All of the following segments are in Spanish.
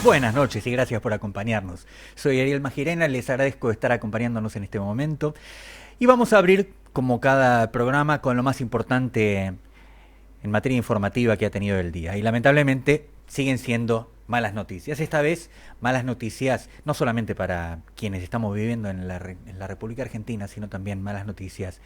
Buenas noches y gracias por acompañarnos. Soy Ariel Magirena, les agradezco estar acompañándonos en este momento y vamos a abrir, como cada programa, con lo más importante en materia informativa que ha tenido el día. Y lamentablemente siguen siendo malas noticias. Esta vez malas noticias no solamente para quienes estamos viviendo en la República Argentina, sino también malas noticias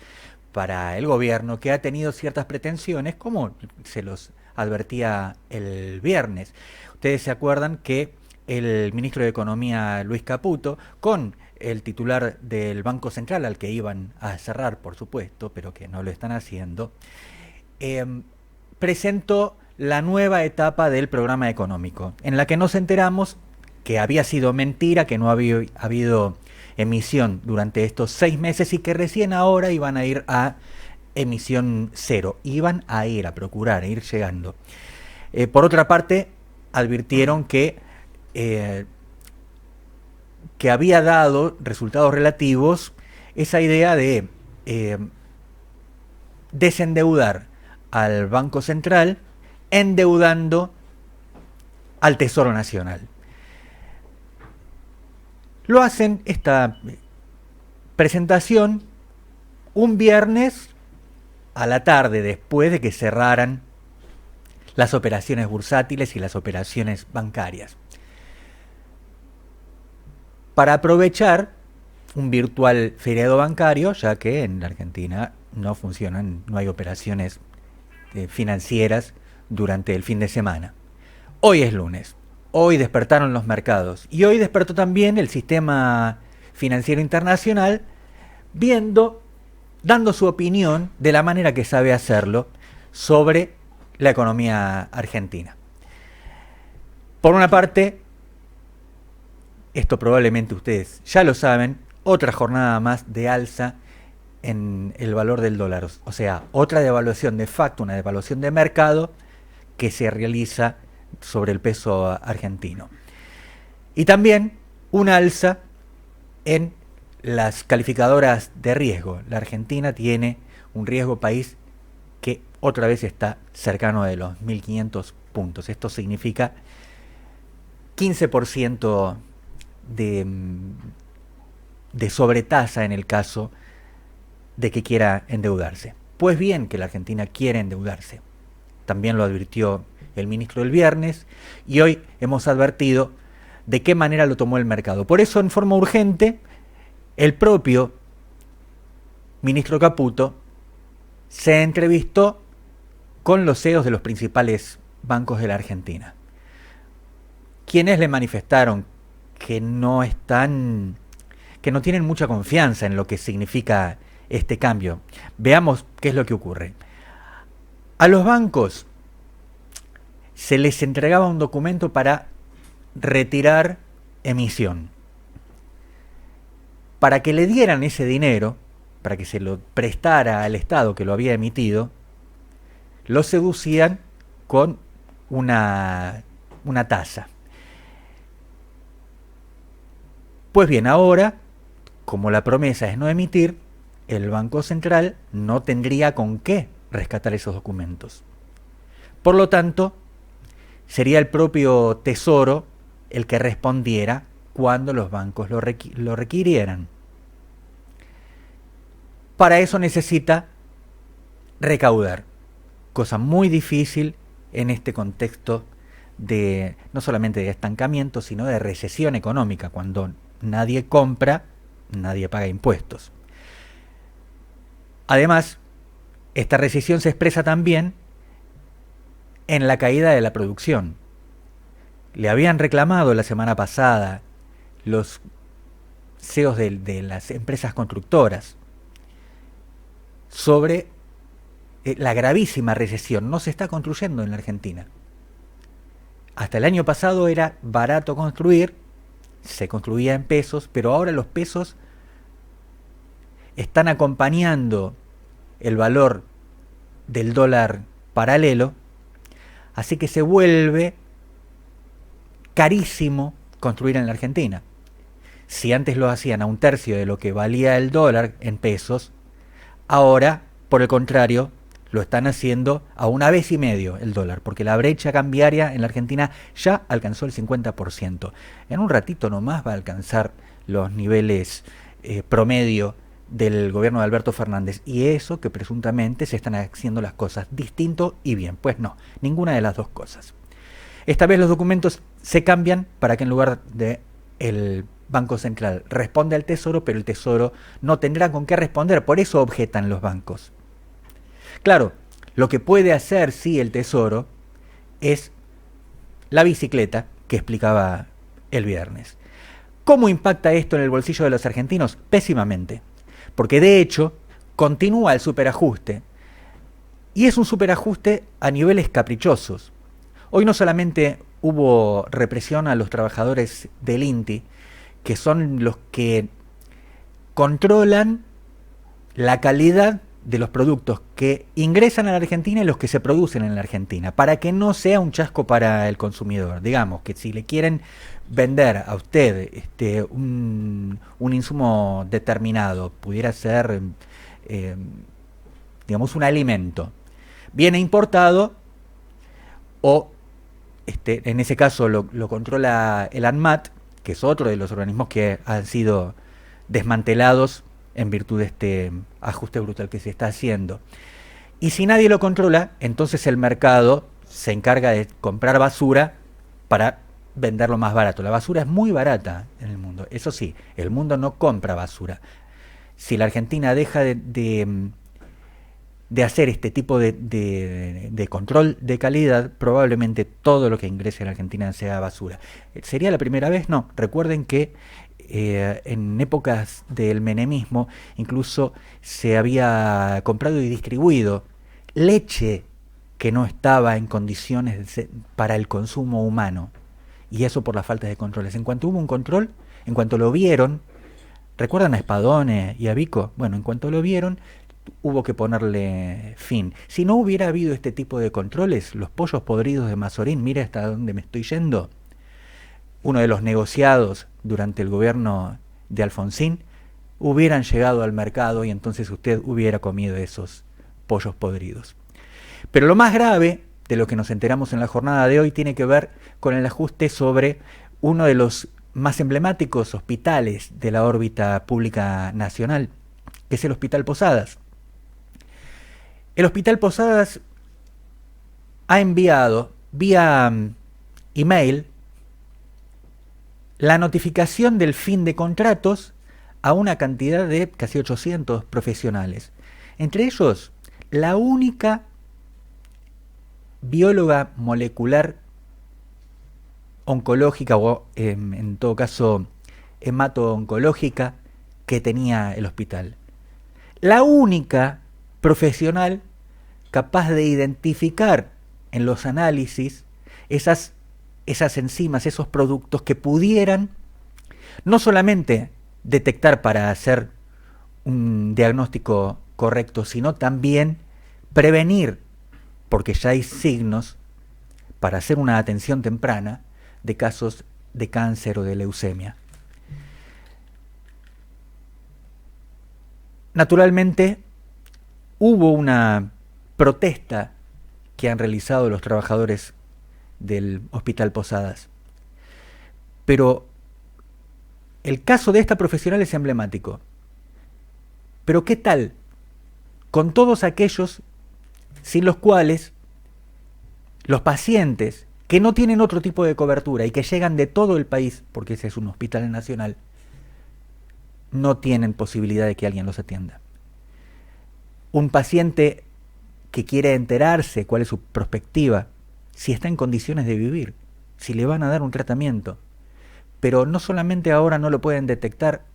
para el gobierno, que ha tenido ciertas pretensiones, como se los advertía el viernes. Ustedes se acuerdan que el ministro de Economía, Luis Caputo, con el titular del Banco Central, al que iban a cerrar, por supuesto, pero que no lo están haciendo, presentó la nueva etapa del programa económico, en la que nos enteramos que había sido mentira, que no había habido emisión durante estos 6 meses y que recién ahora iban a ir a emisión cero, iban a ir a procurar, a ir llegando. Por otra parte, advirtieron que había dado resultados relativos esa idea de desendeudar al Banco Central endeudando al Tesoro Nacional. Lo hacen esta presentación un viernes a la tarde, después de que cerraran las operaciones bursátiles y las operaciones bancarias, para aprovechar un virtual feriado bancario, ya que en la Argentina no funcionan, no hay operaciones financieras durante el fin de semana. Hoy es lunes, hoy despertaron los mercados y hoy despertó también el sistema financiero internacional, dando su opinión de la manera que sabe hacerlo sobre la economía argentina. Por una parte, esto probablemente ustedes ya lo saben, otra jornada más de alza en el valor del dólar, o sea, otra devaluación de facto, una devaluación de mercado que se realiza sobre el peso argentino. Y también una alza en las calificadoras de riesgo. La Argentina tiene un riesgo país que otra vez está cercano de los 1.500 puntos. Esto significa 15% de sobretasa en el caso de que quiera endeudarse. Pues bien, que la Argentina quiere endeudarse. También lo advirtió el ministro el viernes y hoy hemos advertido de qué manera lo tomó el mercado. Por eso, en forma urgente, el propio ministro Caputo se entrevistó con los CEOs de los principales bancos de la Argentina, quienes le manifestaron que no tienen mucha confianza en lo que significa este cambio. Veamos qué es lo que ocurre. A los bancos se les entregaba un documento para retirar emisión. Para que le dieran ese dinero, para que se lo prestara al Estado que lo había emitido, lo seducían con una tasa. Pues bien, ahora, como la promesa es no emitir, el Banco Central no tendría con qué rescatar esos documentos. Por lo tanto, sería el propio Tesoro el que respondiera cuando los bancos lo requirieran. Para eso necesita recaudar, cosa muy difícil en este contexto de no solamente de estancamiento, sino de recesión económica. Cuando nadie compra, nadie paga impuestos. Además, esta recesión se expresa también en la caída de la producción. Le habían reclamado la semana pasada los CEOs de las empresas constructoras sobre la gravísima recesión. No se está construyendo en la Argentina. Hasta el año pasado era barato construir, se construía en pesos, pero ahora los pesos están acompañando el valor del dólar paralelo, así que se vuelve carísimo construir en la Argentina. Si antes lo hacían a 1/3 de lo que valía el dólar en pesos, ahora, por el contrario, lo están haciendo a 1,5 veces el dólar, porque la brecha cambiaria en la Argentina ya alcanzó el 50%. En un ratito nomás va a alcanzar los niveles promedio del gobierno de Alberto Fernández, y eso que presuntamente se están haciendo las cosas distinto y bien. Pues no, ninguna de las dos cosas. Esta vez los documentos se cambian para que en lugar de el Banco Central responde al Tesoro, pero el Tesoro no tendrá con qué responder, por eso objetan los bancos. Claro, lo que puede hacer sí el Tesoro es la bicicleta que explicaba el viernes. ¿Cómo impacta esto en el bolsillo de los argentinos? Pésimamente, porque de hecho continúa el superajuste, y es un superajuste a niveles caprichosos. Hoy no solamente hubo represión a los trabajadores del INTI, que son los que controlan la calidad de los productos que ingresan a la Argentina y los que se producen en la Argentina, para que no sea un chasco para el consumidor. Digamos que si le quieren vender a usted un insumo determinado, pudiera ser digamos un alimento, viene importado, o en ese caso lo controla el ANMAT, que es otro de los organismos que han sido desmantelados en virtud de este ajuste brutal que se está haciendo. Y si nadie lo controla, entonces el mercado se encarga de comprar basura para venderlo más barato. La basura es muy barata en el mundo. Eso sí, el mundo no compra basura. Si la Argentina deja de hacer este tipo de control de calidad, probablemente todo lo que ingrese a la Argentina sea basura. ¿Sería la primera vez? No. Recuerden que en épocas del menemismo incluso se había comprado y distribuido leche que no estaba en condiciones para el consumo humano, y eso por la falta de controles. En cuanto hubo un control, en cuanto lo vieron, ¿recuerdan a Spadone y a Vico? Bueno, en cuanto lo vieron, hubo que ponerle fin. Si no hubiera habido este tipo de controles, los pollos podridos de Mazorín, mire hasta dónde me estoy yendo, uno de los negociados durante el gobierno de Alfonsín, hubieran llegado al mercado y entonces usted hubiera comido esos pollos podridos. Pero lo más grave de lo que nos enteramos en la jornada de hoy tiene que ver con el ajuste sobre uno de los más emblemáticos hospitales de la órbita pública nacional, que es el Hospital Posadas. El Hospital Posadas ha enviado vía email la notificación del fin de contratos a una cantidad de casi 800 profesionales. Entre ellos, la única bióloga molecular oncológica, o en todo caso hemato-oncológica, que tenía el hospital. La única profesional capaz de identificar en los análisis esas enzimas, esos productos que pudieran no solamente detectar para hacer un diagnóstico correcto, sino también prevenir, porque ya hay signos para hacer una atención temprana de casos de cáncer o de leucemia. Naturalmente, hubo una protesta que han realizado los trabajadores del Hospital Posadas. Pero el caso de esta profesional es emblemático. Pero ¿qué tal con todos aquellos sin los cuales los pacientes que no tienen otro tipo de cobertura y que llegan de todo el país, porque ese es un hospital nacional, no tienen posibilidad de que alguien los atienda? Un paciente que quiere enterarse cuál es su perspectiva, si está en condiciones de vivir, si le van a dar un tratamiento. Pero no solamente ahora no lo pueden detectar,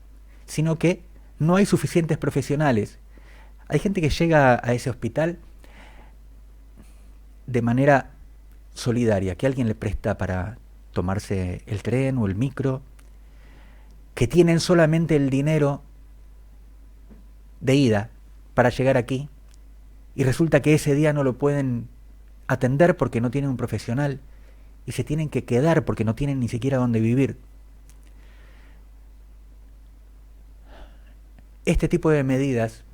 sino que no hay suficientes profesionales. Hay gente que llega a ese hospital de manera solidaria, que alguien le presta para tomarse el tren o el micro, que tienen solamente el dinero de ida para llegar aquí, y resulta que ese día no lo pueden atender porque no tienen un profesional, y se tienen que quedar porque no tienen ni siquiera dónde vivir. Este tipo de medidas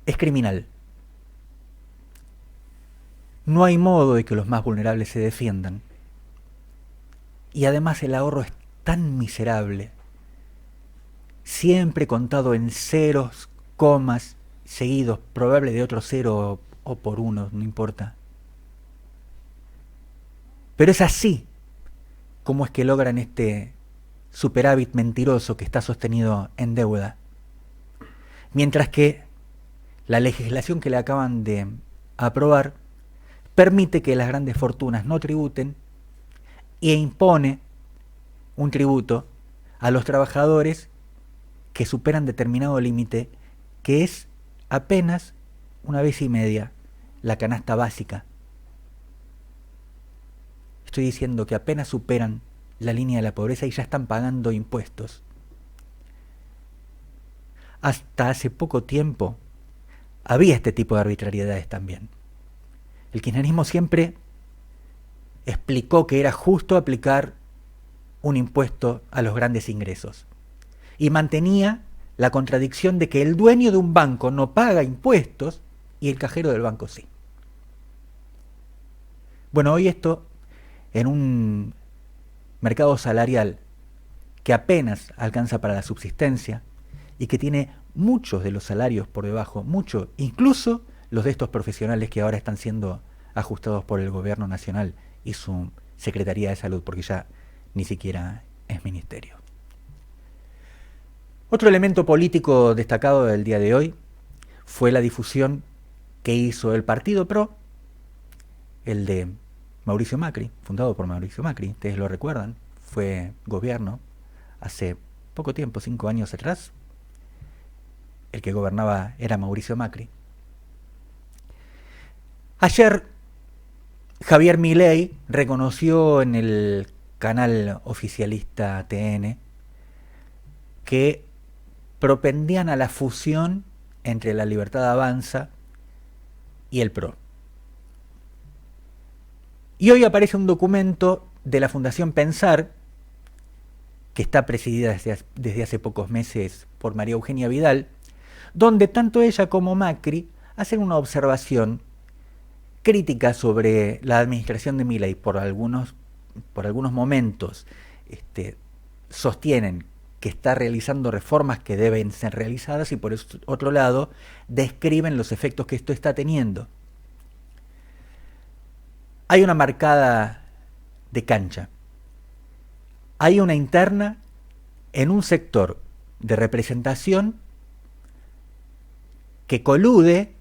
es criminal. No hay modo de que los más vulnerables se defiendan. Y además el ahorro es tan miserable, siempre contado en ceros, comas, seguidos, probable de otro cero o por uno, no importa. Pero es así como es que logran este superávit mentiroso que está sostenido en deuda. Mientras que la legislación que le acaban de aprobar permite que las grandes fortunas no tributen e impone un tributo a los trabajadores que superan determinado límite, que es apenas 1,5 veces la canasta básica. Estoy diciendo que apenas superan la línea de la pobreza y ya están pagando impuestos. Hasta hace poco tiempo había este tipo de arbitrariedades también. El kirchnerismo siempre explicó que era justo aplicar un impuesto a los grandes ingresos y mantenía la contradicción de que el dueño de un banco no paga impuestos y el cajero del banco sí. Bueno, hoy esto, en un mercado salarial que apenas alcanza para la subsistencia y que tiene muchos de los salarios por debajo, muchos, incluso los de estos profesionales que ahora están siendo ajustados por el gobierno nacional y su Secretaría de Salud, porque ya ni siquiera es ministerio. Otro elemento político destacado del día de hoy fue la difusión que hizo el Partido PRO, el de Mauricio Macri, fundado por Mauricio Macri, ustedes lo recuerdan, fue gobierno hace poco tiempo, 5 años atrás. El que gobernaba era Mauricio Macri. Ayer Javier Milei reconoció en el canal oficialista TN que propendían a la fusión entre La Libertad Avanza y el PRO. Y hoy aparece un documento de la Fundación Pensar, que está presidida desde hace pocos meses por María Eugenia Vidal, donde tanto ella como Macri hacen una observación crítica sobre la administración de Milei. Por algunos momentos sostienen que está realizando reformas que deben ser realizadas y por otro lado describen los efectos que esto está teniendo. Hay una marcada de cancha. Hay una interna en un sector de representación que colude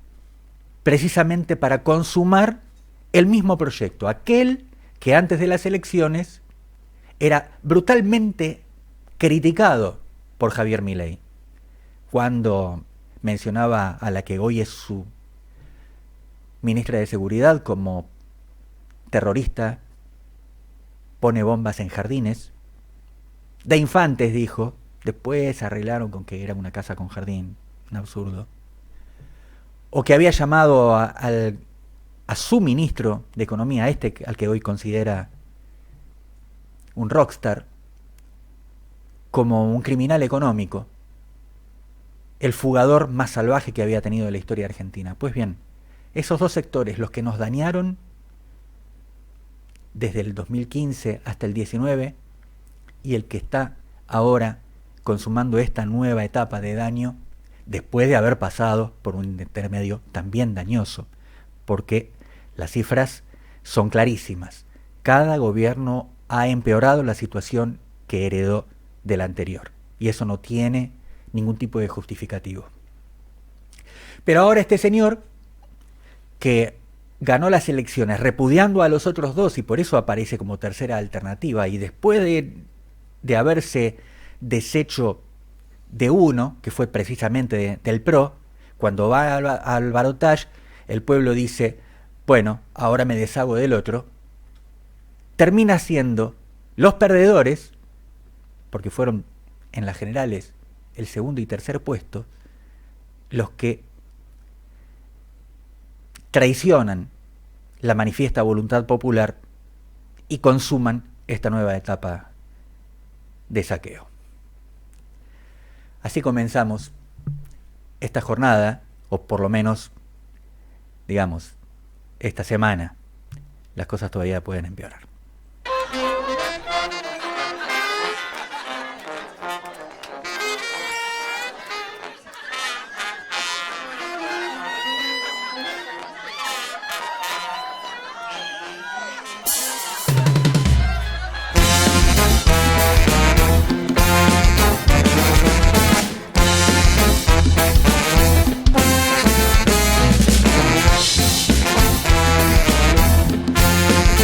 precisamente para consumar el mismo proyecto, aquel que antes de las elecciones era brutalmente criticado por Javier Milei, cuando mencionaba a la que hoy es su ministra de Seguridad como terrorista, pone bombas en jardines. De Infantes dijo, después arreglaron con que era una casa con jardín, un absurdo. O que había llamado a su ministro de Economía, al que hoy considera un rockstar, como un criminal económico, el fugador más salvaje que había tenido la historia argentina. Pues bien, esos dos sectores, los que nos dañaron desde el 2015 hasta el 19, y el que está ahora consumando esta nueva etapa de daño, después de haber pasado por un intermedio también dañoso, porque las cifras son clarísimas. Cada gobierno ha empeorado la situación que heredó del anterior, y eso no tiene ningún tipo de justificativo. Pero ahora este señor, que ganó las elecciones repudiando a los otros dos y por eso aparece como tercera alternativa, y después de haberse deshecho de uno, que fue precisamente del PRO, cuando va al balotaje, el pueblo dice, bueno, ahora me deshago del otro, termina siendo los perdedores, porque fueron en las generales el segundo y tercer puesto, los que traicionan la manifiesta voluntad popular y consuman esta nueva etapa de saqueo. Así comenzamos esta jornada o por lo menos, digamos, esta semana, las cosas todavía pueden empeorar.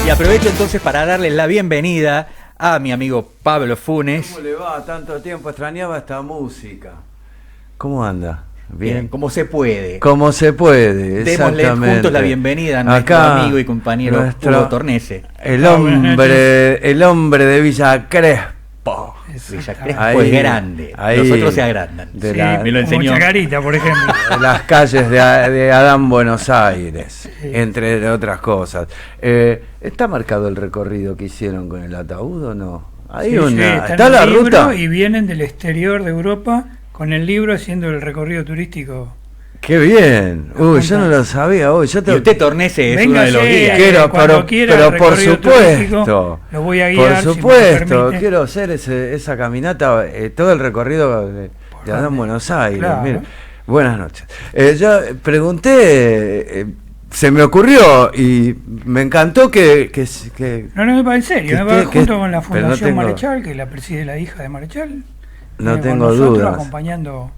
Y aprovecho entonces para darle la bienvenida a mi amigo Pablo Funes. ¿Cómo le va? Tanto tiempo, extrañaba esta música. ¿Cómo anda? Bien, como se puede. Como se puede, Démosle juntos la bienvenida a nuestro amigo y compañero Hugo Tornese. El hombre de Villa Crespo. Villa Crespo es grande. Los otros se agrandan. Me lo enseñó. Como Chacarita, por ejemplo. Las calles de Adán, Buenos Aires, entre otras cosas. ¿Está marcado el recorrido que hicieron con el ataúd o no? Hay está la ruta. Y vienen del exterior de Europa con el libro haciendo el recorrido turístico. ¡Qué bien! Uy, yo no lo sabía. Y usted, Tornese, es uno de los guías. Pero por supuesto. Lo voy a guiar. Por supuesto, quiero hacer esa caminata, todo el recorrido de Adán, Buenos Aires. Claro. Mira. Buenas noches. Yo pregunté, se me ocurrió y me encantó que No, me va en serio. Me va junto con la Fundación Marechal, que la preside la hija de Marechal. No tengo dudas. Acompañando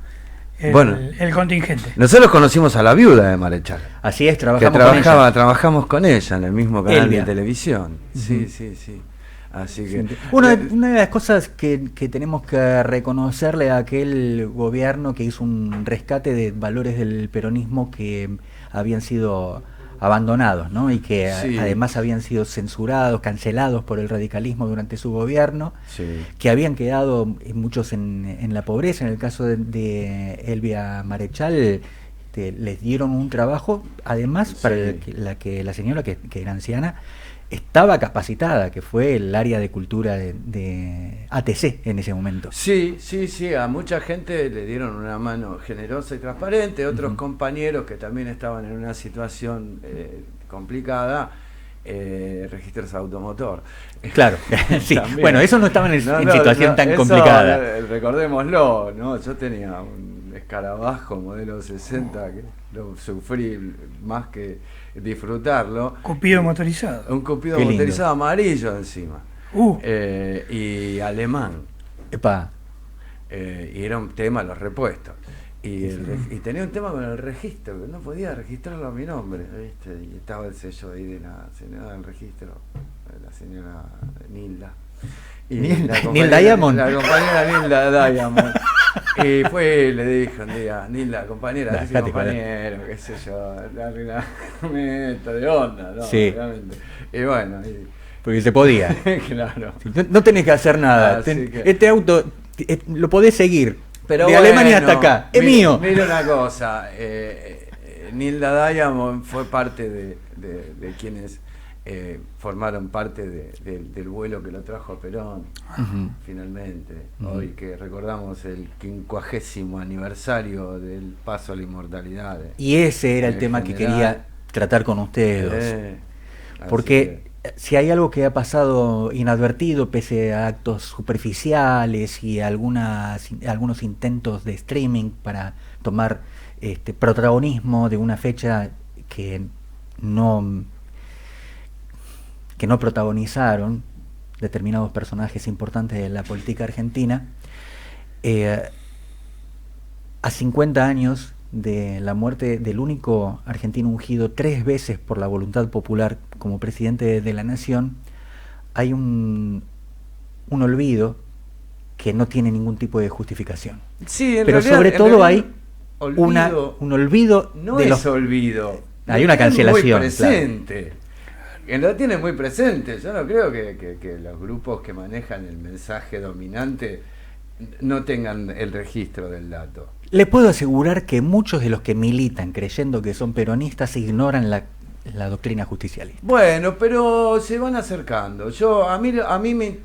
el contingente. Nosotros conocimos a la viuda de Marechal. Así es, trabajamos con ella en el mismo canal Elvia. de televisión. Sí. Así que una de las cosas que tenemos que reconocerle a aquel gobierno que hizo un rescate de valores del peronismo que habían sido abandonados, ¿no? Y que además habían sido censurados, cancelados por el radicalismo durante su gobierno, que habían quedado muchos en la pobreza. En el caso de Elvia Marechal, les dieron un trabajo, además para la señora que era anciana estaba capacitada, que fue el área de cultura de ATC en ese momento. Sí, a mucha gente le dieron una mano generosa y transparente, otros compañeros que también estaban en una situación complicada, registros automotor. Claro, sí. Bueno, eso no estaban en situación tan complicada. Recordémoslo, ¿no? Yo tenía un escarabajo modelo 60 que lo sufrí más que disfrutarlo. Cupido motorizado. Un Cupido motorizado amarillo encima. Y alemán. Epa. Y era un tema los repuestos. Y tenía un tema con el registro, que no podía registrarlo a mi nombre, ¿viste? Y estaba el sello ahí de la señora del registro, la señora Nilda. Nilda Diamond. La compañera Nilda Diamond. Y fue, le dije un día, Nilda, compañera, compañero, qué sé yo, la meta de onda, ¿no? Sí. Realmente. Y bueno. Porque se podía. Claro. No tenés que hacer nada. Este auto lo podés seguir. Pero de Alemania hasta acá. Es mío. Mira una cosa. Nilda Diamond fue parte de quienes formaron parte del vuelo que lo trajo a Perón, finalmente. Hoy que recordamos el 50º aniversario del paso a la inmortalidad. Y ese era el tema que quería tratar con ustedes. Porque si hay algo que ha pasado inadvertido, pese a actos superficiales y algunos intentos de streaming para tomar protagonismo de una fecha que no protagonizaron determinados personajes importantes de la política argentina, a 50 años de la muerte del único argentino ungido 3 veces por la voluntad popular como presidente de la nación, hay un olvido que no tiene ningún tipo de justificación. Sí, pero realidad, sobre todo hay olvido, un olvido. No es olvido. Hay una cancelación. Muy presente. Claro. Lo tiene muy presente. Yo no creo que los grupos que manejan el mensaje dominante no tengan el registro del dato. Le puedo asegurar que muchos de los que militan creyendo que son peronistas ignoran la doctrina justicialista. Bueno, pero se van acercando. A mí me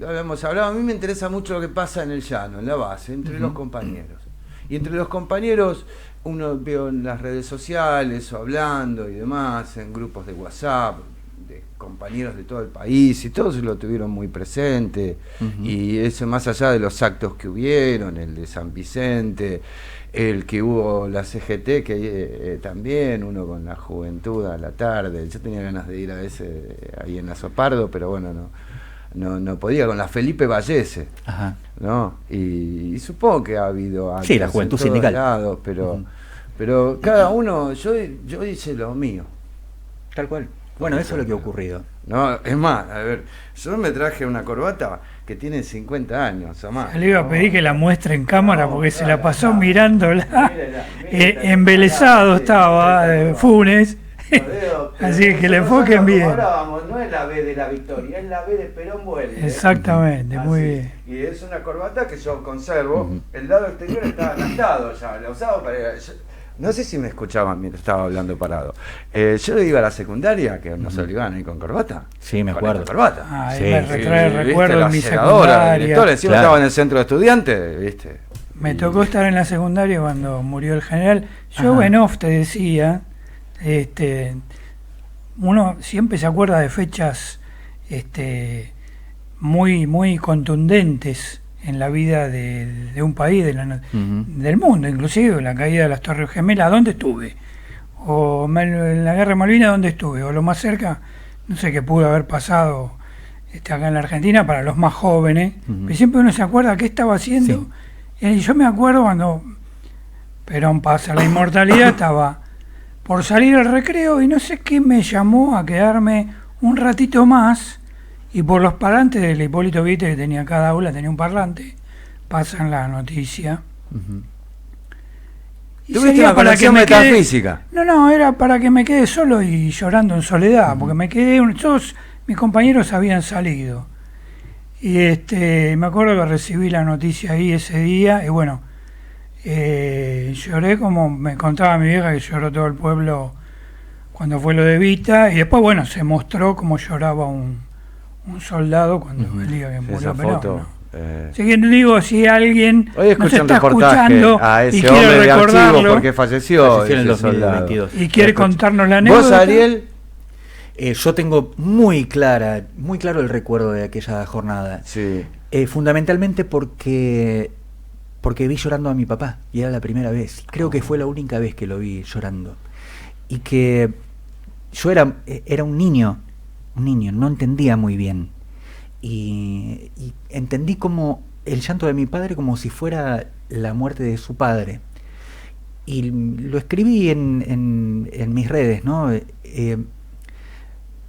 habíamos hablado, a mí me interesa mucho lo que pasa en el llano, en la base, entre los compañeros. Y entre los compañeros uno veo en las redes sociales o hablando y demás, en grupos de WhatsApp, de compañeros de todo el país, y todos lo tuvieron muy presente. Y eso más allá de los actos que hubieron, el de San Vicente, el que hubo la CGT, que también, uno con la juventud a la tarde. Yo tenía ganas de ir a ese ahí en Azopardo, pero bueno, no podía, con la Felipe Vallese. Ajá. ¿No? Y supongo que ha habido sí, la juventud sindical, lados, pero cada uno, yo hice lo mío. Tal cual. Bueno, eso es lo que ha ocurrido. No, es más, a ver, yo me traje una corbata que tiene 50 años o más. Le iba a pedir que la muestre en cámara porque se la pasó mirándola. Embelesado estaba Funes. Así que le enfoquen bien. Ahora vamos, no es la B de la Victoria, es la B de Perón vuelve. Exactamente, muy bien. Y es una corbata que yo conservo. El lado exterior está gastado ya, la usaba para... No sé si me escuchaban mientras estaba hablando parado. Yo iba a la secundaria, que nos obligaban a ir con corbata. Sí, me acuerdo. Corbata. Sí, me retrae el recuerdo en mi secundaria. Encima estaba en el centro de estudiantes, ¿viste? Me tocó estar en la secundaria cuando murió el general. Yo en off te decía, uno siempre se acuerda de fechas muy, muy contundentes en la vida de un país, del mundo, inclusive la caída de las Torres Gemelas. ¿Dónde estuve? O en la Guerra de Malvinas, ¿dónde estuve? O lo más cerca, no sé qué pudo haber pasado acá en la Argentina para los más jóvenes. Pero siempre uno se acuerda qué estaba haciendo. Sí. Y yo me acuerdo cuando Perón pasa la inmortalidad, estaba por salir al recreo y no sé qué me llamó a quedarme un ratito más. Y por los parlantes del Hipólito Vite, que tenía cada aula, tenía un parlante, pasan la noticia. Y ¿tuviste una conexión metafísica? No, era para que me quede solo y llorando en soledad, porque me quedé, todos mis compañeros habían salido. Y me acuerdo que recibí la noticia ahí ese día, y bueno, lloré como me contaba mi vieja, que lloró todo el pueblo cuando fue lo de Vita, y después, bueno, se mostró cómo lloraba un soldado cuando el día que murió Perón. Así que digo, si alguien nos está escuchando a ese y quiere recordarlo, porque falleció en el 2022 y quiere contarnos la anécdota. ¿Vos, Ariel? Yo tengo muy claro el de aquella jornada. Sí. Fundamentalmente porque vi llorando a mi papá, y era la primera vez. Creo que fue la única vez que lo vi llorando. Y que yo era un niño, no entendía muy bien. Y entendí como el llanto de mi padre como si fuera la muerte de su padre. Y lo escribí en mis redes, ¿no?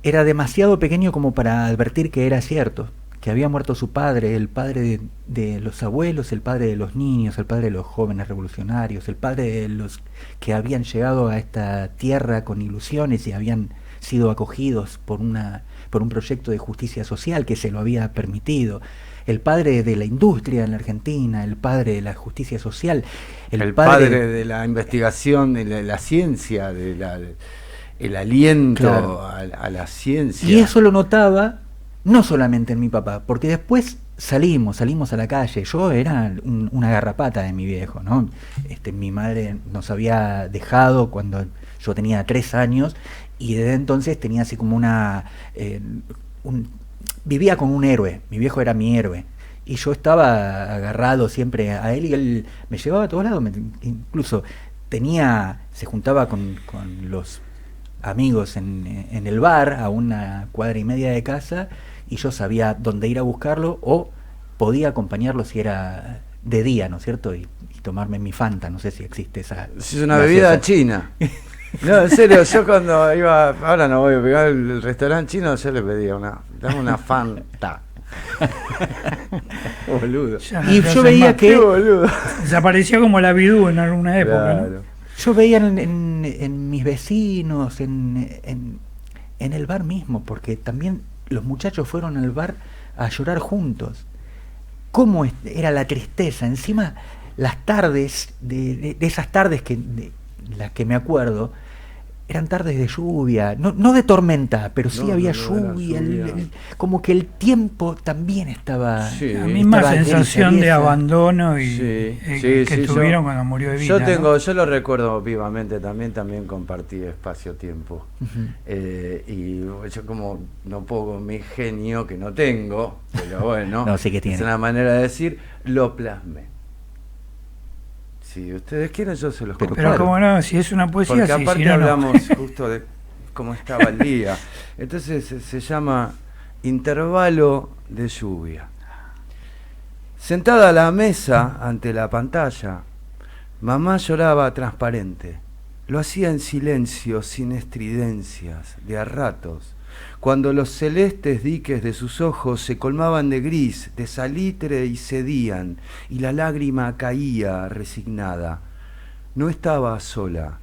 Era demasiado pequeño como para advertir que era cierto, que había muerto su padre, el padre de los abuelos, el padre de los niños, el padre de los jóvenes revolucionarios, el padre de los que habían llegado a esta tierra con ilusiones y habían sido acogidos por un proyecto de justicia social que se lo había permitido, el padre de la industria en la Argentina, el padre de la justicia social, el padre de la investigación, de la ciencia, el aliento, claro, a la ciencia. Y eso lo notaba no solamente en mi papá, porque después salimos a la calle. Yo era una garrapata de mi viejo, ¿no? Mi madre nos había dejado cuando yo tenía 3 años, y desde entonces tenía así como vivía con un héroe. Mi viejo era mi héroe, y yo estaba agarrado siempre a él, y él me llevaba a todos lados. Incluso se juntaba con los amigos en el bar a 1,5 cuadras de casa, y yo sabía dónde ir a buscarlo, o podía acompañarlo si era de día, ¿no es cierto? Y tomarme mi Fanta. No sé si existe esa. Es una bebida china. No, en serio, yo cuando iba, ahora no voy a pegar el restaurante chino, yo le pedía dame una Fanta. Boludo. Y yo veía que desapareció como la bidú en alguna época, claro, ¿no? Yo veía en mis vecinos, en el bar mismo, porque también los muchachos fueron al bar a llorar juntos. Cómo era la tristeza. Encima, las tardes, de esas tardes las que me acuerdo, eran tardes de lluvia, no de tormenta, pero sí No, había no, era lluvia, lluvia. como que el tiempo también estaba... Sí. La misma estaba sensación de gris, abandono y Sí, que sí, tuvieron cuando murió Evita. yo lo recuerdo vivamente, también compartí espacio-tiempo. Y yo como no puedo con mi genio, que no tengo, pero bueno, No, sí que tiene. es una manera de decir, lo plasmé. Si ustedes quieren, yo se los Pero comparo. Pero como no, si es una poesía, Porque sí, aparte si no, no. hablamos justo de cómo estaba el día. Entonces se llama Intervalo de lluvia. Sentada a la mesa ante la pantalla, mamá lloraba transparente. Lo hacía en silencio, sin estridencias, de a ratos, cuando los celestes diques de sus ojos se colmaban de gris, de salitre y cedían, y la lágrima caía resignada. No estaba sola.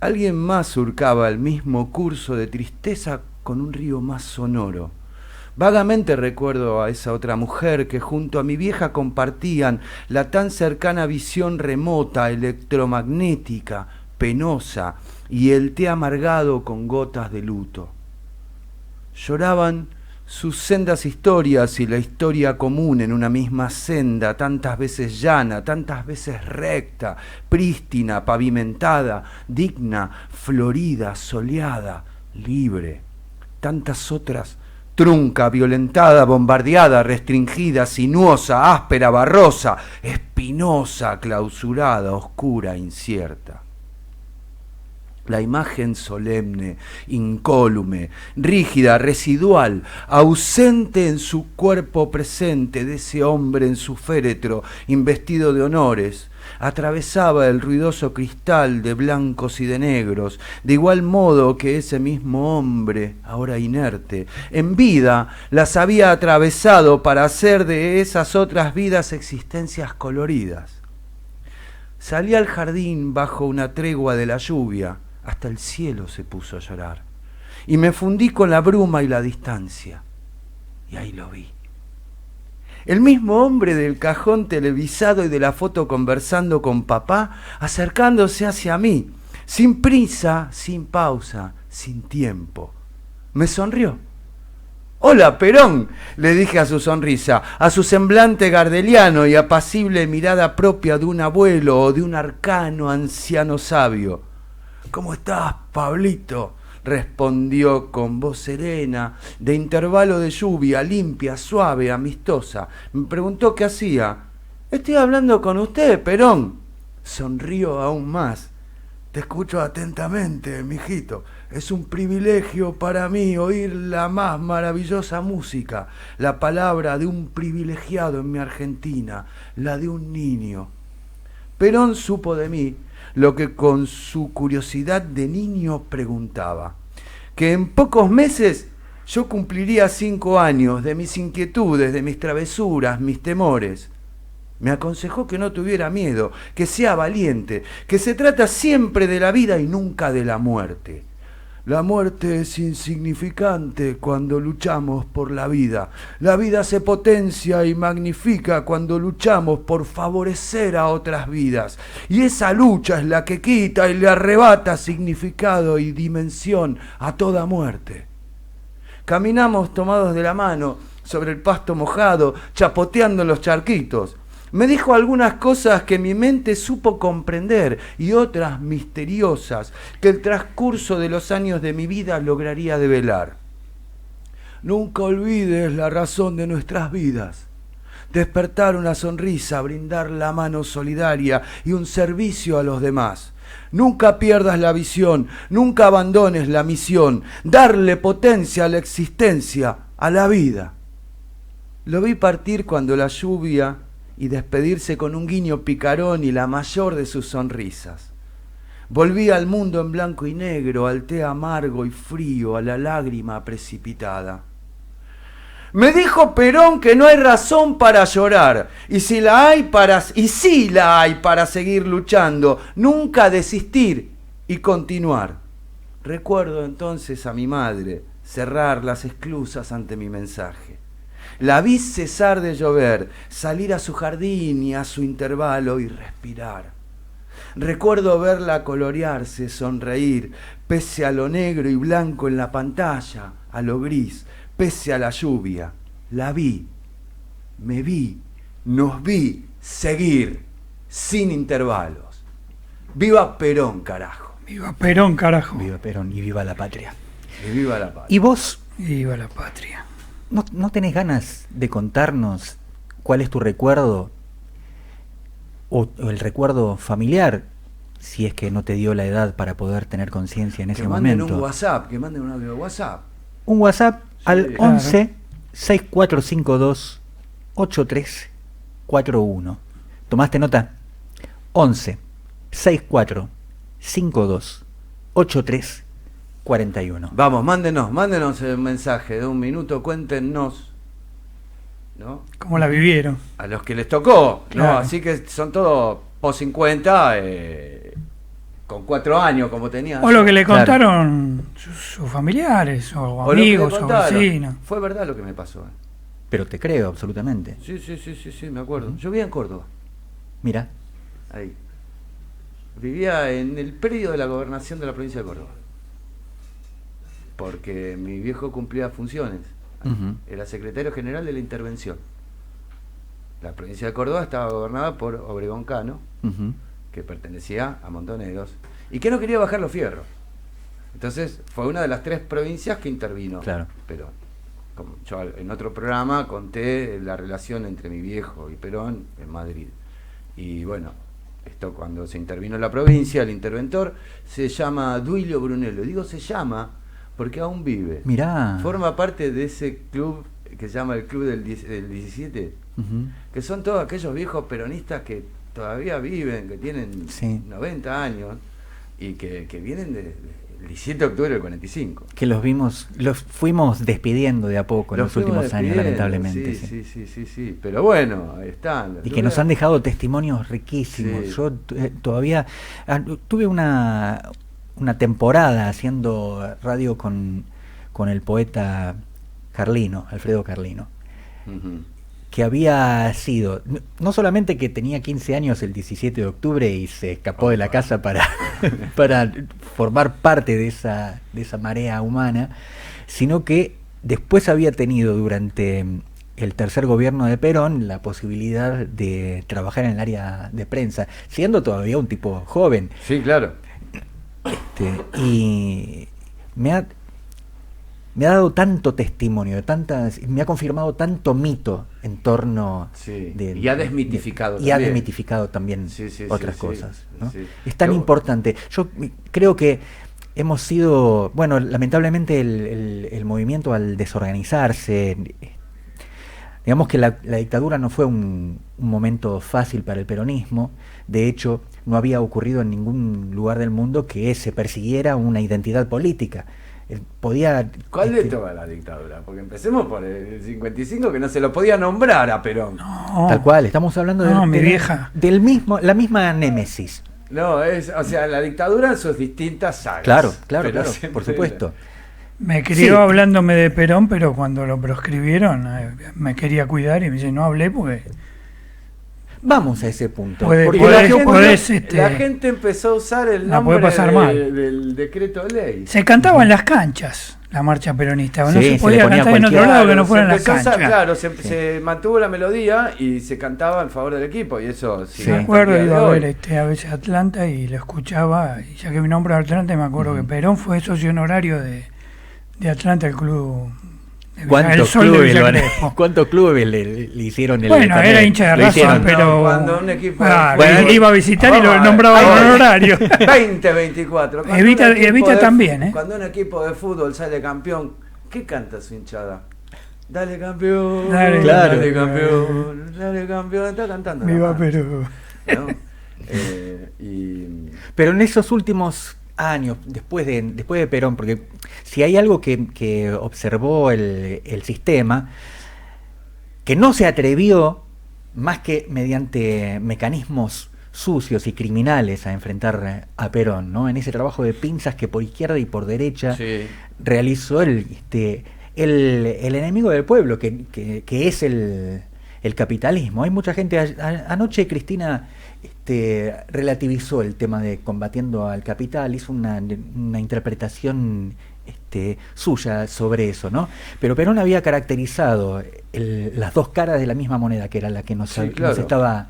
Alguien más surcaba el mismo curso de tristeza con un río más sonoro. Vagamente recuerdo a esa otra mujer que junto a mi vieja compartían la tan cercana visión remota, electromagnética, penosa, y el té amargado con gotas de luto. Lloraban sus sendas historias y la historia común en una misma senda, tantas veces llana, tantas veces recta, prístina, pavimentada, digna, florida, soleada, libre. Tantas otras, trunca, violentada, bombardeada, restringida, sinuosa, áspera, barrosa, espinosa, clausurada, oscura, incierta. La imagen solemne, incólume, rígida, residual, ausente en su cuerpo presente de ese hombre en su féretro, investido de honores, atravesaba el ruidoso cristal de blancos y de negros, de igual modo que ese mismo hombre, ahora inerte, en vida las había atravesado para hacer de esas otras vidas existencias coloridas. Salí al jardín bajo una tregua de la lluvia. Hasta el cielo se puso a llorar. Y me fundí con la bruma y la distancia. Y ahí lo vi. El mismo hombre del cajón televisado y de la foto conversando con papá, acercándose hacia mí, sin prisa, sin pausa, sin tiempo. Me sonrió. «Hola, Perón», le dije a su sonrisa, a su semblante gardeliano y apacible mirada propia de un abuelo o de un arcano anciano sabio. «¿Cómo estás, Pablito?», respondió con voz serena, de intervalo de lluvia, limpia, suave, amistosa. Me preguntó qué hacía. «Estoy hablando con usted, Perón». Sonrió aún más. «Te escucho atentamente, mijito. Es un privilegio para mí oír la más maravillosa música, la palabra de un privilegiado en mi Argentina, la de un niño». Perón supo de mí lo que con su curiosidad de niño preguntaba, que en pocos meses yo cumpliría 5 años, de mis inquietudes, de mis travesuras, mis temores. Me aconsejó que no tuviera miedo, que sea valiente, que se trata siempre de la vida y nunca de la muerte. La muerte es insignificante cuando luchamos por la vida. La vida se potencia y magnifica cuando luchamos por favorecer a otras vidas. Y esa lucha es la que quita y le arrebata significado y dimensión a toda muerte. Caminamos tomados de la mano sobre el pasto mojado, chapoteando en los charquitos. Me dijo algunas cosas que mi mente supo comprender y otras misteriosas que el transcurso de los años de mi vida lograría develar. Nunca olvides la razón de nuestras vidas. Despertar una sonrisa, brindar la mano solidaria y un servicio a los demás. Nunca pierdas la visión, nunca abandones la misión, darle potencia a la existencia, a la vida. Lo vi partir cuando la lluvia y despedirse con un guiño picarón y la mayor de sus sonrisas. Volví al mundo en blanco y negro, al té amargo y frío, a la lágrima precipitada. Me dijo Perón que no hay razón para llorar, y sí la hay para seguir luchando, nunca desistir y continuar. Recuerdo entonces a mi madre cerrar las esclusas ante mi mensaje. La vi cesar de llover, salir a su jardín y a su intervalo y respirar. Recuerdo verla colorearse, sonreír, pese a lo negro y blanco en la pantalla, a lo gris, pese a la lluvia. La vi, me vi, nos vi seguir, sin intervalos. ¡Viva Perón, carajo! Viva Perón, carajo. Viva Perón y viva la patria. Y viva la patria. ¿Y vos Y viva la patria. no tenés ganas de contarnos cuál es tu recuerdo o el recuerdo familiar, si es que no te dio la edad para poder tener conciencia en ese Que manden momento? un WhatsApp, que manden un audio de WhatsApp. Un WhatsApp al claro. 11 6452 8341. ¿Tomaste nota? 11 6452 8341. Vamos, mándenos un mensaje de un minuto, cuéntenos, ¿no? ¿Cómo la vivieron? A los que les tocó, ¿no? Claro. Así que son todos post 50, con 4 años, como tenían. O lo que le Claro. contaron sus familiares, o O lo que le amigos, o contaron. vecinos. Fue verdad lo que me pasó. Pero te creo, absolutamente. Sí, me acuerdo. Yo vivía en Córdoba, Mira, ahí. Vivía en el predio de la gobernación de la provincia de Córdoba. Porque mi viejo cumplía funciones. Ujú. Era secretario general de la intervención. La provincia de Córdoba estaba gobernada por Obregón Cano, ujú. que pertenecía a Montoneros, y que no quería bajar los fierros. Entonces fue una de las 3 provincias que intervino. Claro. Pero como yo en otro programa conté la relación entre mi viejo y Perón en Madrid. Y bueno, esto cuando se intervino en la provincia, el interventor se llama Duilio Brunello. Digo se llama porque aún vive. Mirá. Forma parte de ese club que se llama el Club del 17, Ujú. que son todos aquellos viejos peronistas que todavía viven, que tienen Sí. 90 años y que vienen del 17 de octubre del 45. Que los fuimos despidiendo de a poco en los fuimos últimos años, despidiendo, lamentablemente. Sí, sí. sí. Pero bueno, ahí están. Y que nos han dejado testimonios riquísimos. Sí. Yo todavía tuve una temporada haciendo radio con el poeta Carlino, Alfredo Carlino, Ujú. que había sido, no solamente que tenía 15 años el 17 de octubre y se escapó de la casa para formar parte de esa marea humana, sino que después había tenido durante el tercer gobierno de Perón la posibilidad de trabajar en el área de prensa, siendo todavía un tipo joven. Sí, claro. Y me ha dado tanto testimonio, me ha confirmado tanto mito en torno Sí. del- Y ha desmitificado y ha también. desmitificado también Sí, sí, otras sí, cosas, sí, ¿no? sí. Es tan Yo- importante. Yo creo que hemos sido, bueno, lamentablemente el movimiento al desorganizarse, digamos que la dictadura no fue un momento fácil para el peronismo. De hecho, no había ocurrido en ningún lugar del mundo que se persiguiera una identidad política. Podía... ¿Cuál de toda la dictadura? Porque empecemos por el 55, que no se lo podía nombrar a Perón. No, Tal cual, estamos hablando No, mi del vieja. la misma némesis. No, o sea, la dictadura en sus distintas sagas. Claro, Pero por siempre supuesto. me crió Sí. hablándome de Perón, pero cuando lo proscribieron me quería cuidar y me dice, no hablé porque... Vamos a ese punto. Puede- Porque puede- la gente- podés, este, la gente empezó a usar el la nombre puede pasar mal. del decreto de ley. Se cantaba en las canchas la marcha peronista, no Sí, se se podía le ponía cantar en otro cualquiera. lado que no fuera en se las empezó a usar, canchas. claro, Sí. se mantuvo la melodía y se cantaba en favor del equipo. Y eso sí. Sí. Me hasta acuerdo, el día iba de a hoy. ver a veces Atlanta y lo escuchaba, y ya que mi nombre es Atlanta, me acuerdo que Perón fue socio honorario de Atlanta, el club de El ¿Cuántos Sol de clubes, Villa lo han- Crespo. ¿Cuántos clubes le hicieron el Bueno, también? era hincha de Lo Racing, hicieron. pero Cuando un equipo de Ah, fútbol- iba a visitar y lo Vamos a ver, nombraba ahí con va. honorario. 20-24. Cuando Evita- un equipo Evita de- también, ¿eh? Cuando un equipo de fútbol sale campeón, ¿qué canta su hinchada? Dale campeón, Dale, Claro. dale campeón, dale campeón, está cantando. Viva nada más, Perú. ¿no? Y Pero en esos últimos años, después de Perón, porque si hay algo que observó el sistema, que no se atrevió, más que mediante mecanismos sucios y criminales, a enfrentar a Perón, ¿no? En ese trabajo de pinzas que por izquierda y por derecha sí, realizó el enemigo del pueblo, que es el capitalismo. Hay mucha gente, anoche Cristina relativizó el tema de combatiendo al capital, hizo una interpretación suya sobre eso, ¿no? Pero Perón había caracterizado las dos caras de la misma moneda, que era la que nos estaba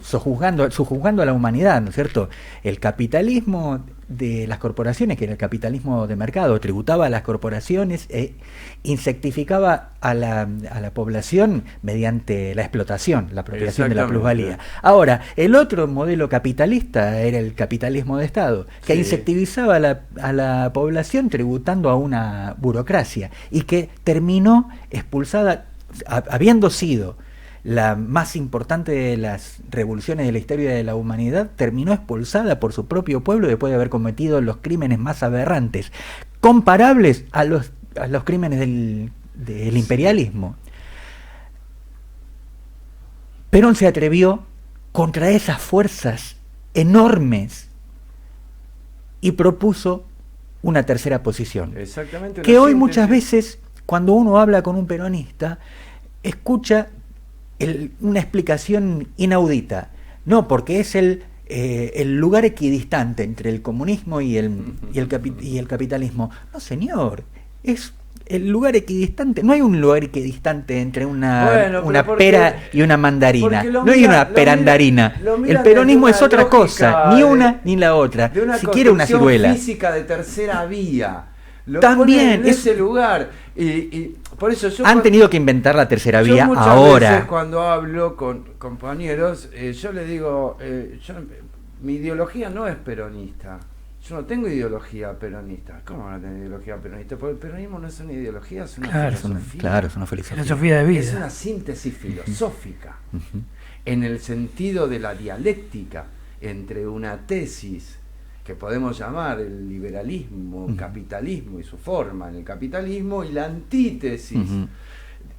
sojuzgando a la humanidad, ¿no es cierto? El capitalismo de las corporaciones, que era el capitalismo de mercado, tributaba a las corporaciones e insectificaba a la población mediante la explotación, la apropiación de la plusvalía. Ahora, el otro modelo capitalista era el capitalismo de Estado, que insectivizaba a la población tributando a una burocracia y que terminó expulsada, habiendo sido la más importante de las revoluciones de la historia de la humanidad, terminó expulsada por su propio pueblo después de haber cometido los crímenes más aberrantes, comparables a los crímenes del imperialismo. Perón se atrevió contra esas fuerzas enormes y propuso una tercera posición. Exactamente. Que hoy muchas veces, cuando uno habla con un peronista, escucha una explicación inaudita. No, porque es el lugar equidistante entre el comunismo y el capitalismo. No, señor, es el lugar equidistante. No hay un lugar equidistante entre una pera y una mandarina. No hay una perandarina. El peronismo es otra cosa, ni una ni la otra. Siquiera una ciruela. Física de tercera vía. También en ese lugar. Y por eso han tenido que inventar la tercera vía ahora. Veces cuando hablo con compañeros, yo les digo, mi ideología no es peronista. Yo no tengo ideología peronista. ¿Cómo no tengo ideología peronista? Porque el peronismo no es una ideología, es una filosofía. Claro, es una filosofía de vida. Es una síntesis filosófica, en el sentido de la dialéctica entre una tesis que podemos llamar el liberalismo, capitalismo y su forma en el capitalismo, y la antítesis,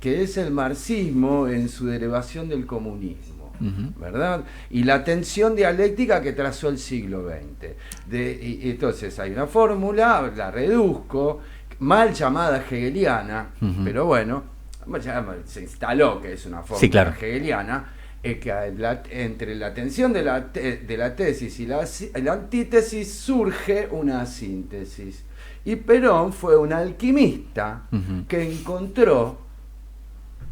que es el marxismo en su derivación del comunismo, ¿verdad? Y la tensión dialéctica que trazó el siglo XX. Y entonces hay una fórmula, la reduzco, mal llamada hegeliana, pero bueno, se instaló que es una fórmula hegeliana, que entre la tensión de la tesis y la antítesis surge una síntesis. Y Perón fue un alquimista que encontró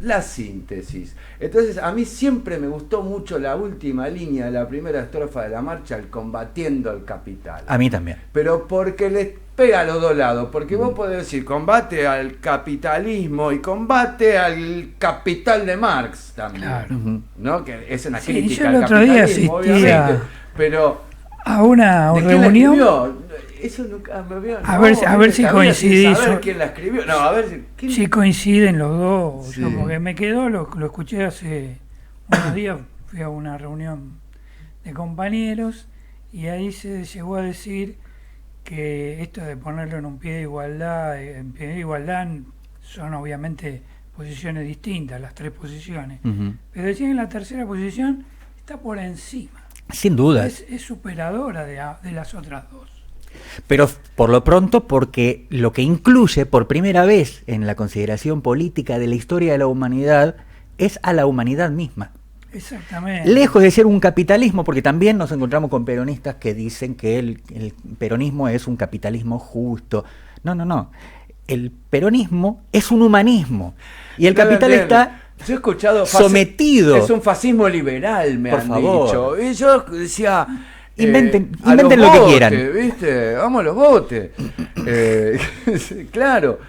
la síntesis. Entonces a mí siempre me gustó mucho la última línea de la primera estrofa de la marcha, el combatiendo al capital. A mí también. Pero porque les pega a los dos lados, porque vos podés decir combate al capitalismo y combate al capital de Marx también, ¿no? Que es una crítica al capitalismo, obviamente, pero a una reunión. Eso nunca me vio. A ver si coincidís. A ver quién la escribió. No, a ver si coinciden los dos. Sí. Porque me quedó, lo escuché hace unos días, fui a una reunión de compañeros y ahí se llegó a decir que esto de ponerlo en pie de igualdad son obviamente posiciones distintas, las tres posiciones. Pero decían que la tercera posición está por encima. Sin duda. Es superadora de las otras dos. Pero por lo pronto porque lo que incluye por primera vez en la consideración política de la historia de la humanidad es a la humanidad misma. Exactamente. Lejos de ser un capitalismo, porque también nos encontramos con peronistas que dicen que el peronismo es un capitalismo justo. No. El peronismo es un humanismo. Y el capital está yo he escuchado sometido. Es un fascismo liberal, me han dicho. Y yo decía... Inventen lo que quieran. ¿Viste? Vamos a los botes. Claro,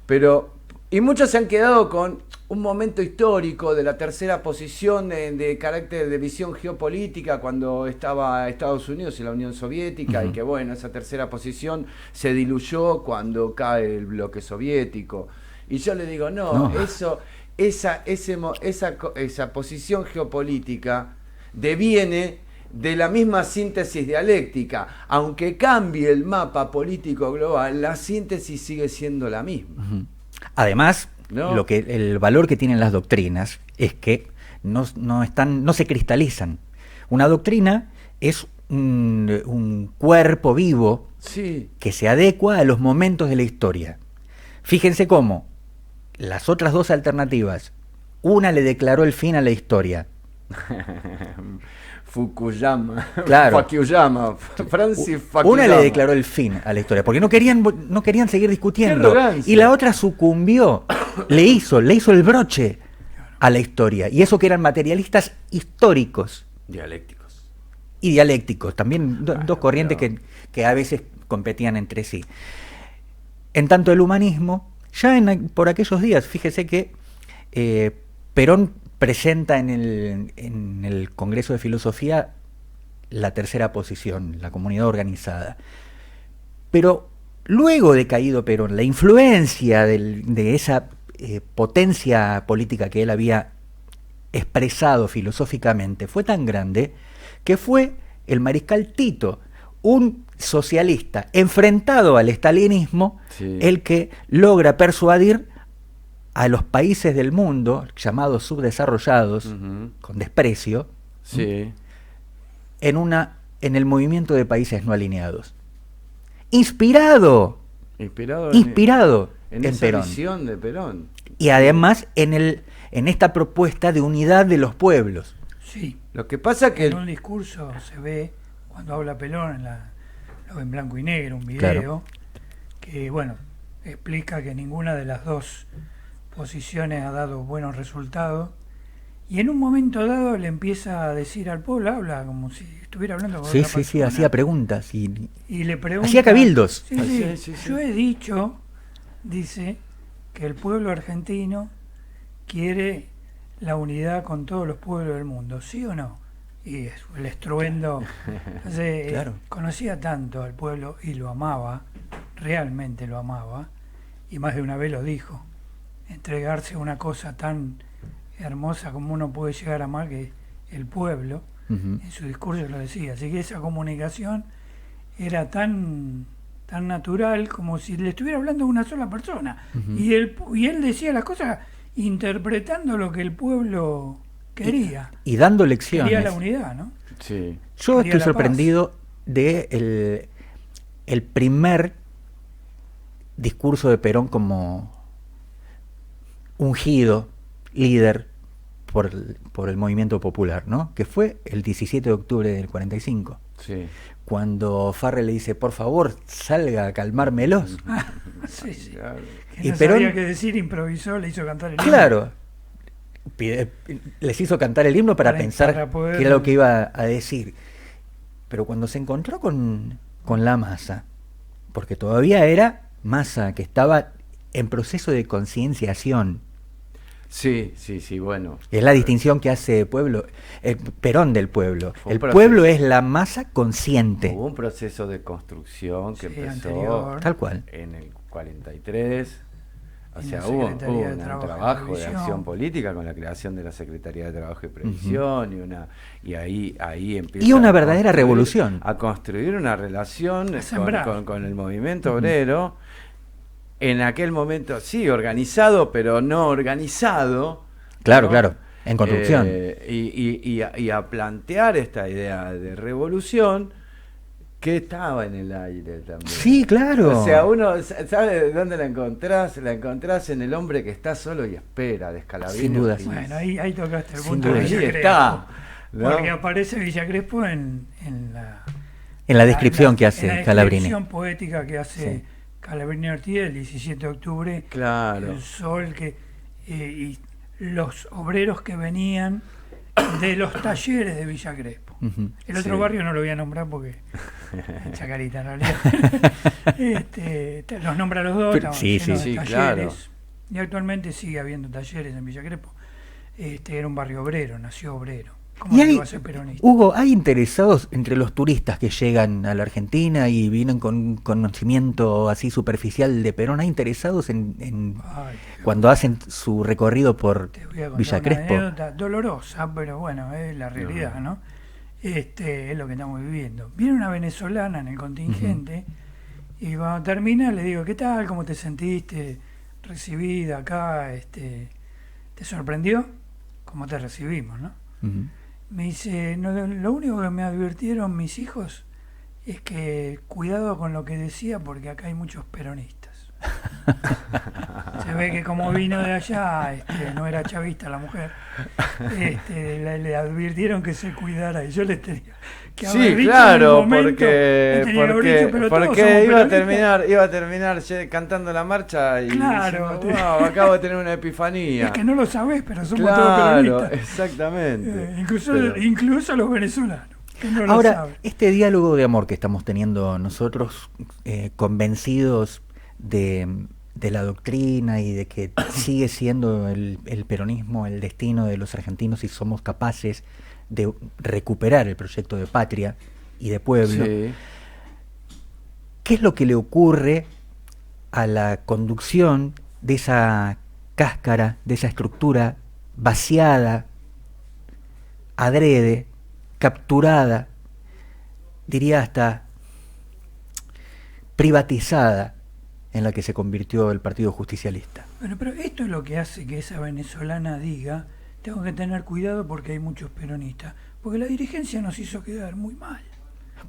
pero... Y muchos se han quedado con un momento histórico de la tercera posición de carácter de visión geopolítica cuando estaba Estados Unidos y la Unión Soviética, y que bueno, esa tercera posición se diluyó cuando cae el bloque soviético. Y yo le digo, esa posición geopolítica deviene de la misma síntesis dialéctica. Aunque cambie el mapa político global, la síntesis sigue siendo la misma. Además, el valor que tienen las doctrinas es que no se cristalizan. Una doctrina es un cuerpo vivo que se adecua a los momentos de la historia. Fíjense cómo las otras dos alternativas, una le declaró el fin a la historia. Fukuyama. Claro. Fukuyama. Francis Fukuyama. Una le declaró el fin a la historia, porque no querían seguir discutiendo. Qué arrogancia. Y la otra sucumbió, le hizo el broche a la historia. Y eso que eran materialistas históricos Dialécticos. y dialécticos, también Bueno, dos corrientes pero- que a veces competían entre sí. En tanto el humanismo, ya por aquellos días, fíjese que Perón presenta en el Congreso de Filosofía la tercera posición, la comunidad organizada. Pero luego de caído Perón, la influencia de esa potencia política que él había expresado filosóficamente fue tan grande que fue el mariscal Tito, un socialista enfrentado al estalinismo, Sí. el que logra persuadir a los países del mundo, llamados subdesarrollados, Ujú. con desprecio, Sí. en el movimiento de países no alineados. Inspirado Inspirado en en esa Perón. visión de Perón. Y además en esta propuesta de unidad de los pueblos. Sí. Lo que pasa que En un discurso se ve, cuando habla Pelón, lo ve en blanco y negro, un video, Claro. que bueno, explica que ninguna de las dos posiciones ha dado buenos resultados. Y en un momento dado le empieza a decir al pueblo, habla como si estuviera hablando con Sí, otra sí, sí, persona, hacía preguntas y y le pregunta, hacía cabildos. Sí, sí, Sí, sí, sí. yo he dicho, dice, que el pueblo argentino quiere la unidad con todos los pueblos del mundo, ¿sí o no? Y el estruendo. Entonces, Claro. conocía tanto al pueblo y lo amaba, realmente lo amaba, y más de una vez lo dijo. Entregarse a una cosa tan hermosa como uno puede llegar a amar, que es el pueblo, Ujú. en su discurso lo decía. Así que esa comunicación era tan natural como si le estuviera hablando a una sola persona. Ujú. Y él decía las cosas interpretando lo que el pueblo quería. Y dando Quería lecciones. la unidad, ¿no? sí. Yo quería estoy la sorprendido de el primer discurso de Perón como ungido, líder por el movimiento popular, ¿no? Que fue el 17 de octubre del 45, Sí. cuando Farrell le dice, por favor, salga a calmármelos. Sí, sí. Claro. Que Y no Perón- sabía qué decir, improvisó, le hizo cantar el himno. Claro, les hizo cantar el himno para pensar para poder- qué era lo que iba a decir. Pero cuando se encontró con la masa, porque todavía era masa que estaba en proceso de concienciación, Sí, sí, sí, bueno. es la distinción que hace Perón del pueblo. Fue un El proceso. pueblo es la masa consciente, Hubo un proceso de construcción que Sí, empezó anterior. tal cual. en el 43. O En sea, la hubo Secretaría de un Trabajo y trabajo de Previsión. acción política con la creación de la Secretaría de Trabajo y Previsión y ahí empieza Y una a verdadera construir- revolución. a construir una relación A sembrar. con el movimiento obrero, en aquel momento sí organizado pero no organizado. Claro, ¿no? claro, en construcción. Y a plantear esta idea de revolución que estaba en el aire también. Sí, claro. O sea, uno sabe de dónde la encontrás. La encontrás en el hombre que está solo y espera, de Scalabrini. Sin duda. Ortiz. Bueno, ahí tocaste el Sin punto de duda. Villa Ahí Crespo. está, ¿no? Porque aparece Villa Crespo en la... En la descripción que en hace la Scalabrini. descripción poética que hace Sí. Scalabrini Ortiz el 17 de octubre. Claro. El sol y los obreros que venían de los talleres de Villa Crespo. Ujú. El otro Sí. barrio no lo voy a nombrar porque Chacarita en realidad. Los nombra a los dos, Pero- estaban sí, llenos sí. de Sí, talleres. Y actualmente sigue habiendo talleres en Villa Crespo. Era un barrio obrero, nació obrero. ¿Cómo Y no hay, iba a ser peronista? Hugo, hay interesados entre los turistas que llegan a la Argentina y vienen con un conocimiento así superficial de Perón. ¿Hay interesados en Ay, cuando hacen su recorrido por te voy a contar Villa una Crespo? anécdota dolorosa, pero bueno, es la realidad, ¿no? Es lo que estamos viviendo. Viene una venezolana en el contingente y cuando termina le digo, ¿qué tal? ¿Cómo te sentiste recibida acá? ¿Te sorprendió? ¿Cómo te recibimos, no? Ujú. Me dice, no, lo único que me advirtieron mis hijos es que cuidado con lo que decía porque acá hay muchos peronistas. Se ve que como vino de allá, no era chavista la mujer, le advirtieron que se cuidara y yo le tenía que haber Sí, dicho claro, en un momento, porque, le tenía que haber dicho, pero todos porque somos iba a peronistas. terminar cantando la marcha y Claro, diciendo, wow, acabo de tener una epifanía. Es que no lo sabés, pero somos todos Claro, peronistas. exactamente. Incluso los venezolanos. Que no lo Ahora, saben. este diálogo de amor que estamos teniendo nosotros, convencidos de la doctrina y de que sigue siendo el peronismo el destino de los argentinos si somos capaces de recuperar el proyecto de patria y de pueblo, Sí. ¿qué es lo que le ocurre a la conducción de esa cáscara, de esa estructura vaciada, adrede, capturada, diría hasta privatizada, en la que se convirtió el Partido Justicialista? Bueno, pero esto es lo que hace que esa venezolana diga, tengo que tener cuidado porque hay muchos peronistas, porque la dirigencia nos hizo quedar muy mal.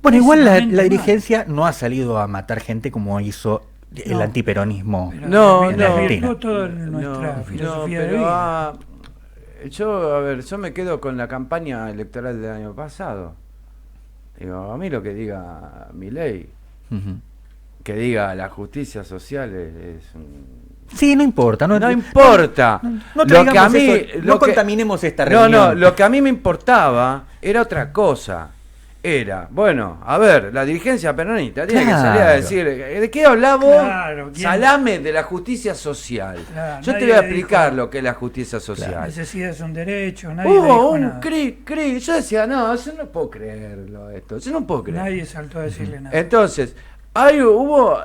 Bueno, igual la Pésimamente mal. dirigencia no ha salido a matar gente como hizo el No. antiperonismo Pero No, en la no. Argentina. desvirtuó toda nuestra filosofía de pero vida. yo me quedo con la campaña electoral del año pasado. Digo, a mí lo que diga Milei, Ujú. que diga la justicia social es un... Sí, no importa. No, No importa. No Lo traigamos que a mí, eso, no lo que- contaminemos esta No, reunión. lo que a mí me importaba era otra cosa. Era, bueno, a ver, la dirigencia peronista tiene que salir a Claro. decir, ¿de qué hablamos? Claro, ¿quién? Salame de la justicia social. Claro, Yo te nadie voy a le explicar dijo- lo que es la justicia La social. necesidad es un derecho, nadie le Hubo dijo un nada. cri. Yo decía, no, yo no puedo creerlo esto. Yo no puedo creer. Nadie saltó a decirle nada. Entonces, hubo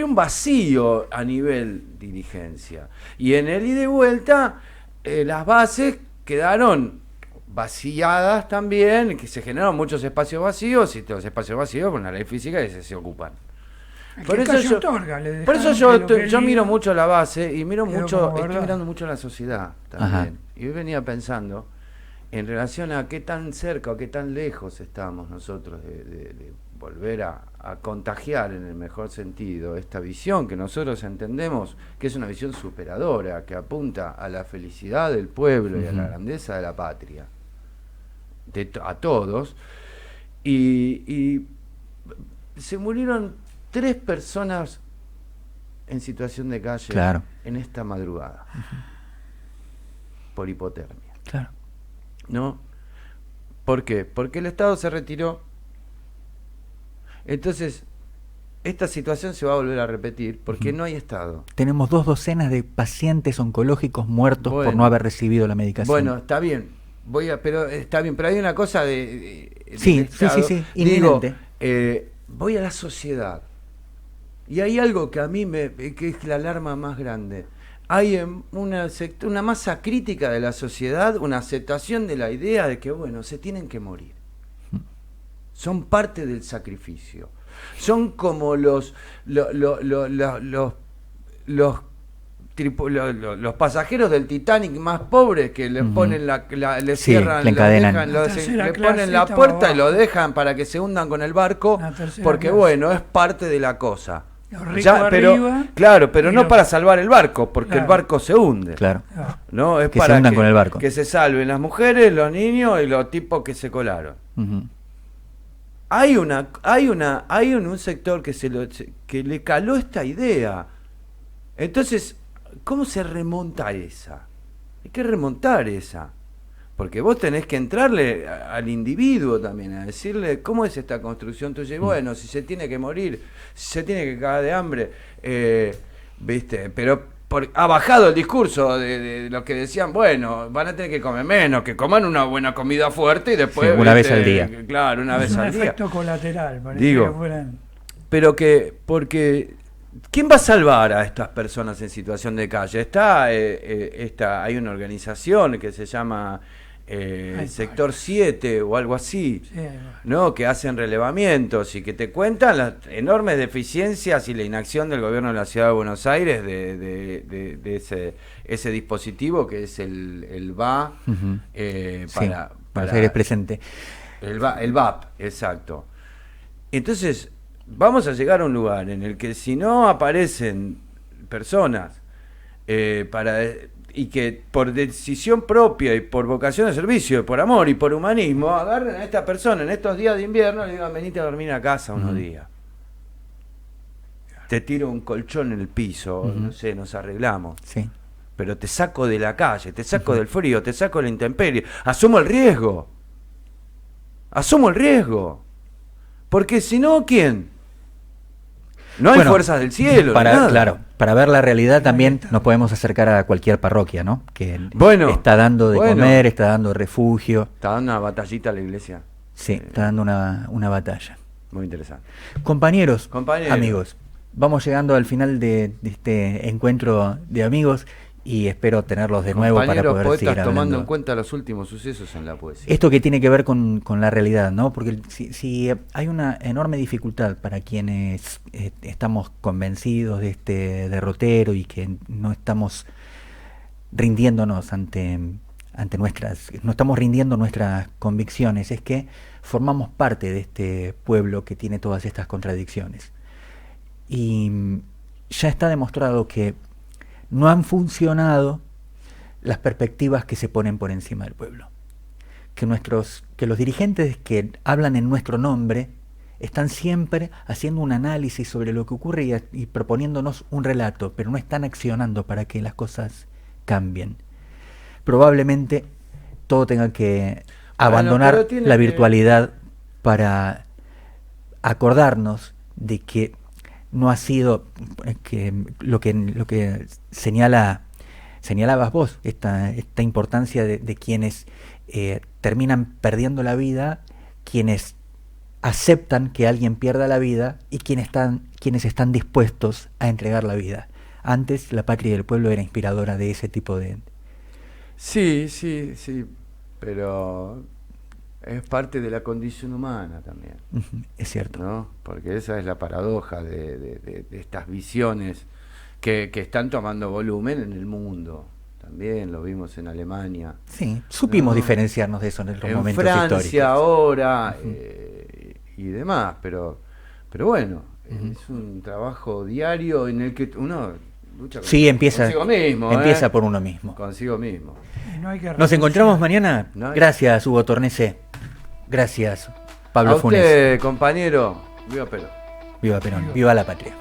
un vacío a nivel dirigencia. Y en el ida y vuelta, las bases quedaron vaciadas también, que se generaron muchos espacios vacíos, y los espacios vacíos con la ley física se ocupan. El Por que eso calla yo, otorga, le por eso dejaron que lo que yo él miro diga- mucho la base y miro quedó mucho, como estoy verdad. mirando mucho la sociedad también. Ajá. Y hoy venía pensando en relación a qué tan cerca o qué tan lejos estamos nosotros de volver a contagiar en el mejor sentido esta visión que nosotros entendemos que es una visión superadora, que apunta a la felicidad del pueblo y a la Ujú. grandeza de la patria, a todos, y se murieron 3 personas en situación de calle Claro. en esta madrugada por hipotermia. Claro. ¿No? ¿Por qué? Porque el Estado se retiró. Entonces, esta situación se va a volver a repetir porque no hay Estado. Tenemos 2 docenas de pacientes oncológicos muertos por Bueno. no haber recibido la medicación. Bueno, está bien. Pero está bien, pero hay una cosa Sí, del sí, Estado. sí, Digo, inminente. voy a la sociedad. Y hay algo que a mí que es la alarma más grande. Hay una masa crítica de la sociedad, una aceptación de la idea de que, bueno, se tienen que morir. Son parte del sacrificio. Son como los pasajeros del Titanic más pobres que les Ujú. ponen le Sí, cierran, le encadenan. La tercera le clase ponen la estaba puerta y abajo. lo dejan para que se hundan con el barco, La tercera porque clase. bueno, es parte de la cosa. Los ricos Pero arriba claro, pero y no los- para salvar el barco, porque Claro. el barco se hunde. Claro. Ah, ¿No? Es Que se para hundan con el barco. que se salven las mujeres, los niños y los tipos que se colaron. Ujú. Hay un sector que le caló esta idea. Entonces, ¿cómo se remonta esa? Hay que remontar esa. Porque vos tenés que entrarle al individuo también, a decirle cómo es esta construcción tuya. Y bueno, si se tiene que morir, si se tiene que cagar de hambre, ¿viste? Pero ha bajado el discurso de lo que decían, bueno, van a tener que comer menos, que coman una buena comida fuerte y después... Sí, una ¿viste? vez al día. Claro, una es vez un al día. efecto colateral, parece Digo, que fueran... Pero porque ¿quién va a salvar a estas personas en situación de calle? Hay una organización que se llama Sector 7 o algo así, Sí, ahí va. ¿no? Que hacen relevamientos y que te cuentan las enormes deficiencias y la inacción del gobierno de la Ciudad de Buenos Aires de ese dispositivo que es el VA, Ujú. Sí, Buenos Aires presente. el VAP, exacto. Entonces, vamos a llegar a un lugar en el que si no aparecen personas y que por decisión propia y por vocación de servicio, por amor y por humanismo, agarren a esta persona en estos días de invierno y le digan, venite a dormir a casa unos días. Te tiro un colchón en el piso, no sé, nos arreglamos. Sí. Pero te saco de la calle, te saco del frío, te saco de la intemperie. Asumo el riesgo. Asumo el riesgo. Porque si no, ¿quién? No hay fuerzas del cielo. Claro, para ver la realidad también nos podemos acercar a cualquier parroquia, ¿no? Que está dando de comer, está dando refugio. Está dando una batallita a la iglesia. Sí, está dando una batalla. Muy interesante. Compañeros, amigos, vamos llegando al final de este encuentro de amigos y espero tenerlos de nuevo para poder poetas seguir hablando. Tomando en cuenta los últimos sucesos en la poesía. Esto que tiene que ver con la realidad, ¿no? Porque si hay una enorme dificultad para quienes estamos convencidos de este derrotero y que no estamos rindiéndonos no estamos rindiendo nuestras convicciones, es que formamos parte de este pueblo que tiene todas estas contradicciones. Y ya está demostrado que no han funcionado las perspectivas que se ponen por encima del pueblo. Que los dirigentes que hablan en nuestro nombre están siempre haciendo un análisis sobre lo que ocurre y proponiéndonos un relato, pero no están accionando para que las cosas cambien. Probablemente todo tenga que abandonar la virtualidad para acordarnos de que no ha sido que lo que señalabas vos, esta importancia de quienes terminan perdiendo la vida, quienes aceptan que alguien pierda la vida y quienes están dispuestos a entregar la vida. Antes la patria y el pueblo era inspiradora de ese tipo de... Sí, pero es parte de la condición humana también. Es cierto. ¿No? Porque esa es la paradoja de estas visiones que están tomando volumen en el mundo. También lo vimos en Alemania. Sí, supimos diferenciarnos de eso en los momentos históricos. En Francia ahora y demás, pero bueno, es un trabajo diario en el que uno lucha consigo mismo. Empieza por uno mismo. Consigo mismo. Nos encontramos mañana. Gracias, Hugo Tornese. Gracias, Pablo Funes. A usted, compañero. Viva Perón. Viva Perón. Viva la patria.